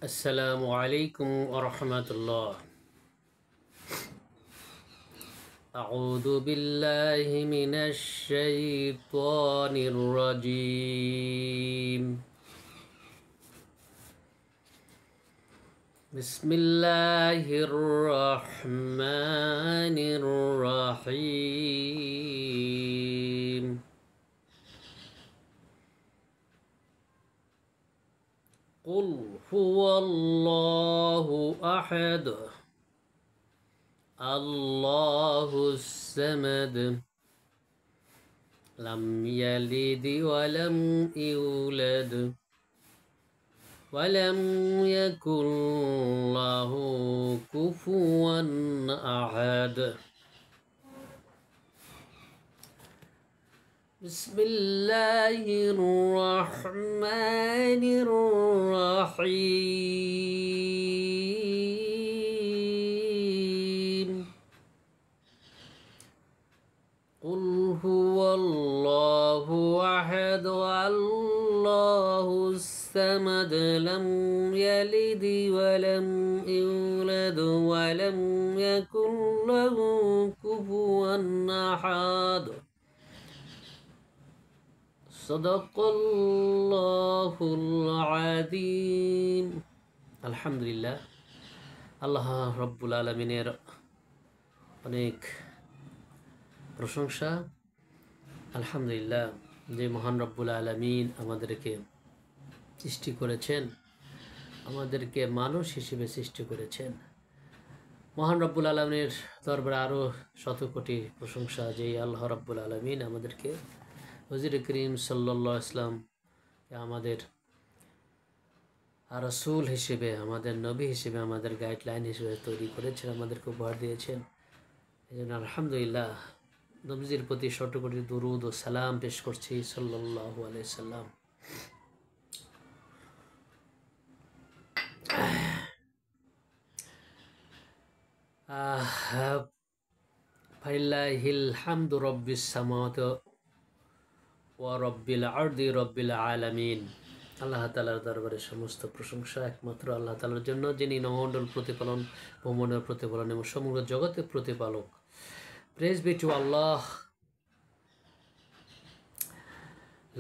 السلام عليكم ورحمة الله. أعوذ بالله من الشيطان الرجيم. بسم الله الرحمن الرحيم. قل هو الله أحد الله الصمد لم يلد ولم يولد ولم يكن له كفوا أحد. بسم الله الرحمن الرحيم. قل هو الله أحد الله الصمد لم يلد ولم يولد ولم يكن له كفوا أحد. সদাকাল্লাহুল আযীম। আলহামদুলিল্লাহ, আল্লাহ রাব্বুল আলামিনের অনেক প্রশংসা। আলহামদুলিল্লাহ, যে মহান রব্বুল আলামিন আমাদেরকে সৃষ্টি করেছেন, আমাদেরকে মানুষ হিসেবে সৃষ্টি করেছেন। মহান রব্বুল আলামিনের দরবারে আরও শত কোটি প্রশংসা যে আল্লাহ রাব্বুল আলামিন আমাদেরকে হুজুর করিম সাল্লাল্লাহু আলাইহি ওয়াসাল্লাম আমাদের রাসূল হিসেবে, আমাদের নবী হিসেবে, আমাদের গাইডলাইন হিসেবে তৈরি করেছেন, আমাদেরকে উপহার দিয়েছেন। এই জন্য আলহামদুলিল্লাহ নবীজির প্রতি শত কোটি দুরুদ ও সালাম পেশ করছি সাল্লাল্লাহু আলাইহি সাল্লাম। ফালিল্লাহিল হামদু রব্বিস সামাওয়াতি ওয়া রব্বিল আরদি রব্বিল আলামিন। আল্লাহ তাআলার দরবারে সমস্ত প্রশংসা একমাত্র আল্লাহ তাআলার জন্য, যিনি নবমণ্ডল প্রতিপালন, ভূমণ্ডল প্রতিপালন এবং সমগ্র জগতের প্রতিপালক। Praise be to Allah,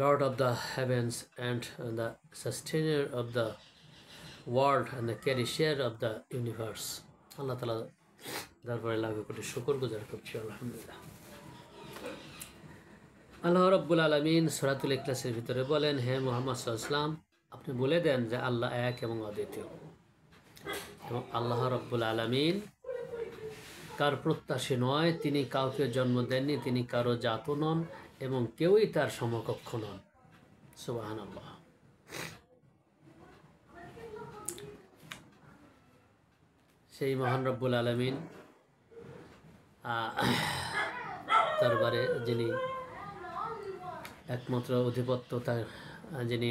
Lord of the heavens and the sustainer of the world and the cherisher of the universe. আল্লাহ তাআলা দরবারে লাখ কোটি শুকর গুজার করছি আলহামদুলিল্লাহ। আল্লাহ রাব্বুল আলামিন সূরাতুল ইখলাসের ভিতরে বলেন, হে মুহাম্মদ সাল্লাল্লাহু আলাইহি ওয়াসাল্লাম, আপনি বলে দেন যে আল্লাহ এক এবং অদ্বিতীয়, এবং আল্লাহ রাব্বুল আলামিন কার প্রত্যাশী নয়, তিনি কাউকে জন্ম দেননি, তিনি কারো জাত নন এবং কেউই তার সমকক্ষ নন। সুবহানাল্লাহ। সেই মহান রব্বুল আলামিন দরবারে যিনি একমাত্র অধিপত্য, তার যিনি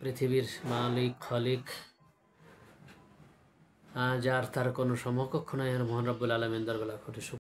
পৃথিবীর মালিক খলিক, যার তার কোনো সমকক্ষ নাই, মহান রব্বুল আলামিন দরবারে